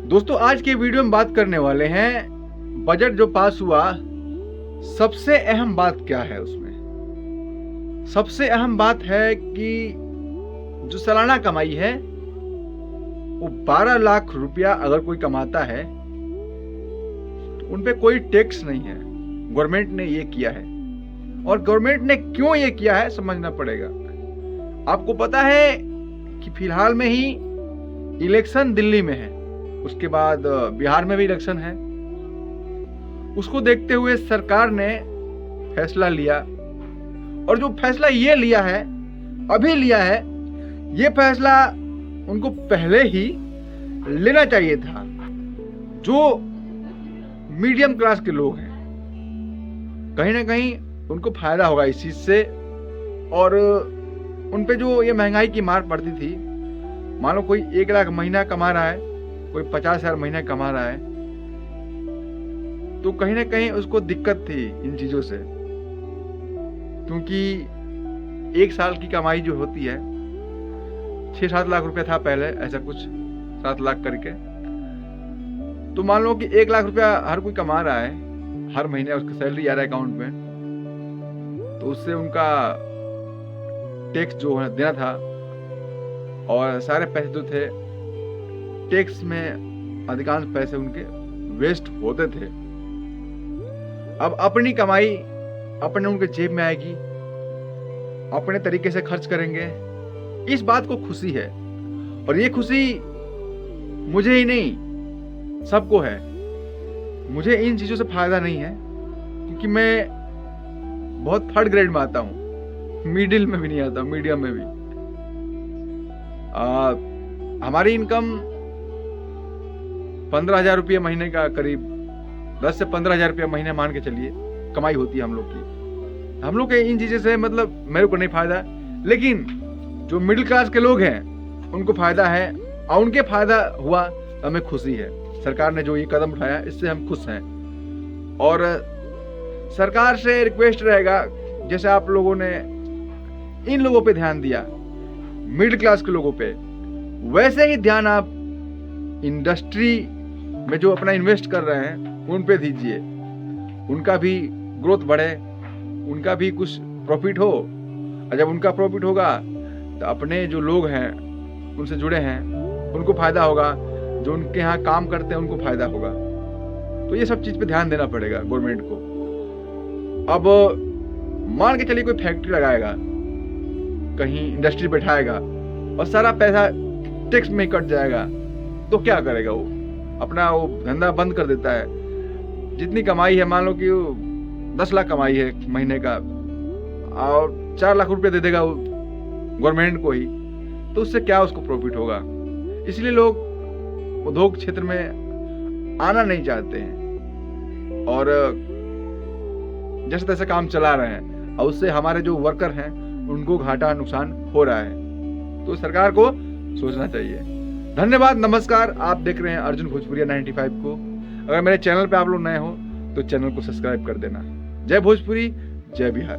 दोस्तों आज के वीडियो में बात करने वाले हैं बजट जो पास हुआ, सबसे अहम बात क्या है उसमें। सबसे अहम बात है कि जो सालाना कमाई है वो 12 लाख रुपया अगर कोई कमाता है तो उन पे कोई टैक्स नहीं है। गवर्नमेंट ने ये किया है और गवर्नमेंट ने क्यों ये किया है समझना पड़ेगा। आपको पता है कि फिलहाल में ही इलेक्शन दिल्ली में है, उसके बाद बिहार में भी इलेक्शन है। उसको देखते हुए सरकार ने फैसला लिया और जो फैसला ये लिया है, अभी लिया है, ये फैसला उनको पहले ही लेना चाहिए था। जो मीडियम क्लास के लोग हैं कहीं ना कहीं उनको फायदा होगा इस चीज से, और उन पे जो ये महंगाई की मार पड़ती थी, मान लो कोई 1 लाख महीना कमा रहा है, कोई 50,000 महीना कमा रहा है, तो कहीं ना कहीं उसको दिक्कत थी इन चीजों से। क्योंकि 1 साल की कमाई जो होती है 6-7 लाख रुपया था पहले, ऐसा कुछ 7 लाख करके। तो मान लो कि 1 लाख रुपया हर कोई कमा रहा है, हर महीने उसका सैलरी आ रहा है अकाउंट में, तो उससे उनका टैक्स जो है देना था, और सारे पैसे जो थे टैक्स में अधिकांश पैसे उनके वेस्ट होते थे। अब अपनी कमाई अपने उनके जेब में आएगी, अपने तरीके से खर्च करेंगे, इस बात को खुशी है। और ये खुशी मुझे ही नहीं सबको है। मुझे इन चीजों से फायदा नहीं है क्योंकि मैं बहुत थर्ड ग्रेड में आता हूँ, मिडिल में भी नहीं आता, मीडियम में भी। हमारी इनकम 15,000 रुपये महीने का, करीब 10 से 15,000 रुपये महीने मान के चलिए कमाई होती है हम लोग की। हम लोग के इन चीज़ों से मतलब मेरे को नहीं फायदा, लेकिन जो मिडिल क्लास के लोग हैं उनको फायदा है, और उनके फायदा हुआ तो हमें खुशी है। सरकार ने जो ये कदम उठाया इससे हम खुश हैं। और सरकार से रिक्वेस्ट रहेगा, जैसे आप लोगों ने इन लोगों पे ध्यान दिया, मिडिल क्लास के लोगों पे, वैसे ही ध्यान आप इंडस्ट्री में जो अपना इन्वेस्ट कर रहे हैं उन पे दीजिए। उनका भी ग्रोथ बढ़े, उनका भी कुछ प्रॉफिट हो, और जब उनका प्रॉफिट होगा तो अपने जो लोग हैं उनसे जुड़े हैं उनको फायदा होगा, जो उनके यहाँ काम करते हैं उनको फायदा होगा। तो ये सब चीज पे ध्यान देना पड़ेगा गवर्नमेंट को। अब मान के चलिए कोई फैक्ट्री लगाएगा, कहीं इंडस्ट्री बैठाएगा और सारा पैसा टैक्स में कट जाएगा, तो क्या करेगा वो? अपना वो धंधा बंद कर देता है। जितनी कमाई है, मान लो कि 10 लाख कमाई है महीने का, और 4 लाख रुपए दे देगा वो गवर्नमेंट को ही, तो उससे क्या उसको प्रॉफिट होगा? इसलिए लोग उद्योग क्षेत्र में आना नहीं चाहते हैं और जैसे तैसे काम चला रहे हैं, और उससे हमारे जो वर्कर हैं उनको घाटा नुकसान हो रहा है। तो सरकार को सोचना चाहिए। धन्यवाद, नमस्कार। आप देख रहे हैं अर्जुन भोजपुरिया 95 को। अगर मेरे चैनल पे आप लोग नए हो तो चैनल को सब्सक्राइब कर देना। जय भोजपुरी, जय बिहार।